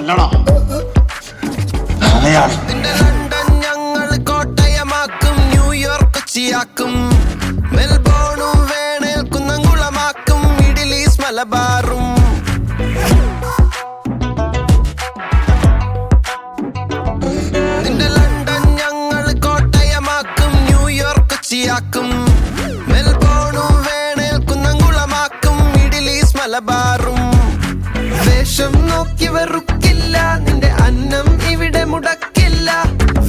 കൊല്ലണം. ലണ്ടൻ ഞങ്ങൾ കോട്ടയമാക്കും, ന്യൂയോർക്ക് കൊച്ചിയാക്കും, മെൽബോണും വേണേൽ കുന്നംകുളമാക്കും, മിഡിൽ ഈസ്റ്റ് മലബാറും. നിന്റെ ലണ്ടൻ ഞങ്ങൾ കോട്ടയമാക്കും, ന്യൂയോർക്ക് കൊച്ചിയാക്കും, മെൽബോണും വേണേൽ കുന്നംകുളമാക്കും, മിഡിൽ ഈസ്റ്റ് മലബാറും. വേഷം നോക്കി വെറുക്കില്ല, നിന്റെ അന്നം ഇവിടെ മുടക്കില്ല.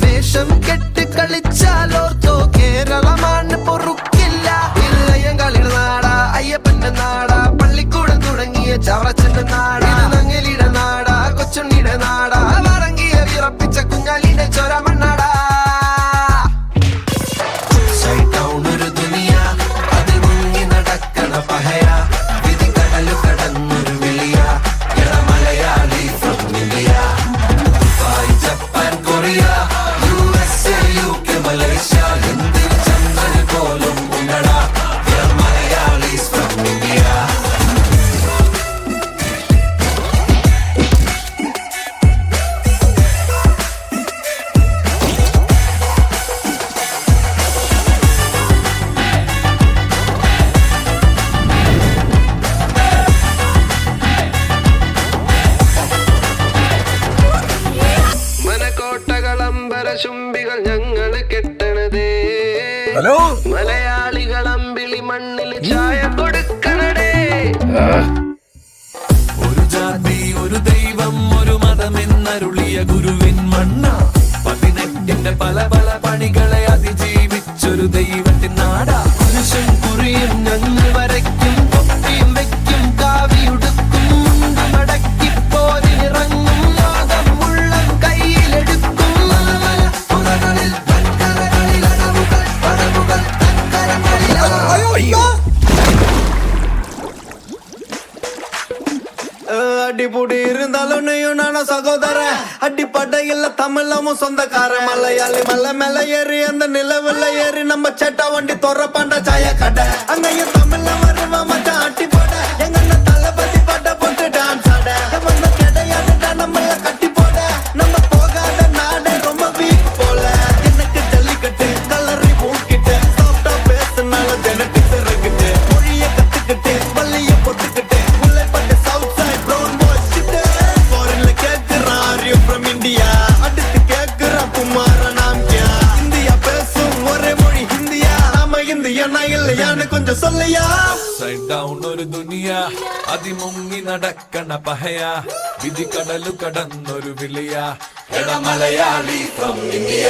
വേഷം കെട്ട് കളിച്ചാലോർത്തോ കേരളമാണ് പൊറുക്കില്ല. ഇല്ലയം കളിയുടെ നാടാ, അയ്യപ്പന്റെ നാടാ, പള്ളിക്കൂടം തുടങ്ങിയ ചവറച്ചന്റെ നാടാ, നങ്ങലിയുടെ നാടാ, കൊച്ചുണ്ണിയുടെ നാടാ, വറങ്ങിയ വിറപ്പിച്ച കുഞ്ഞാലിന്റെ ചൊര മണ്ണാടാ. ഒരു ദുനിയ അതിൽ മുങ്ങി നടക്കണ പഹയ, വിധി കടലു കടന്നൊരു വിളിയ. Malayali from India, Dubai, Japan, Korea, USA, UK, Malaysia, എന്തിൽ ചന്ദ്രൻ പോലും ഉണ്ടടാ. Malayalis from India. മനക്കോട്ടകളമ്പര ചുംബികൾ ഞങ്ങള് കെട്ടണതേ. ഹലോ, മലയാളികൾ അമ്പിളി മണ്ണിൽ ചായ കൊടുക്കണടേ. ഒരു ജാതി ഒരു ദൈവം ഒരു മതമെന്നരുളിയ ഗുരുവിൻ മണ്ണ, 18ന്റെ പല പല പണികളെ അതിജീവിച്ചൊരു ദൈവത്തിൻ നാടാ. പുരുഷൻ കുറിയും ഞങ്ങൾ വരയ്ക്കും, തൊപ്പിയും വെക്കും, കാവിയുടുക്കും, മുണ്ട് മടക്കി പോരിറങ്ങും, ലോകം മുള്ളം കയ്യിലെടുക്കും. പുറകളിൽ വൻകരകളിൽ അടവുകൾ, പടവുകൾ തൻകരങ്ങളിൽ. அடிபுடி இருந்தாலும் நீயும் நானும் சகோதர, அடிப்படையில் தமிழமும் சொந்தக்கார. மலையாளி மலை மேல ஏறி அந்த நிலவுல ஏறி நம்ம சேட்டா வண்டி தொற பாண்ட சாய கடை. அங்கேயும் தமிழ்ல வருவா மச்சான் அட்டி போட, எங்க அண்ணன் தளபதி பாட்ட போட்டு டான்ஸ் ஆட. வந்து கிடையாதுடா நம்மள கட்டி போட, நம்ம போகாத நாடே ரொம்ப வீக் போல. எனக்கு ஜல்லிக்கட்டு கலரி பூக்கிட்டு, சாப்பிட்டா பேசுனால ஜெனட்டிக்ஸ் இறக்கிட்டு, மொழிய கத்துக்கிட்டு பள்ளிய பொத்துக்கிட்டு, Mullaipattu south side brown boys கிட்ட ஃபாரின்ல கேக்குறான் ஆர் யூ ஃப்ரம் இந்தியா, அடுத்து கேக்குறான் குமார நாம் கியா. இந்தியா பேசும் ஒரே மொழி ஹிந்தியா, நாம இந்தியனா இல்லையான்னு கொஞ்சம் சொல்லையா. സൈഡ് ഡൗൺ ഒരു ദുനിയ അതിമുങ്ങി നടക്കണ പഹയ, വിധി കടലു കടന്നൊരു വിളിയ. എട മലയാളി ഫ്രം ഇന്ത്യ.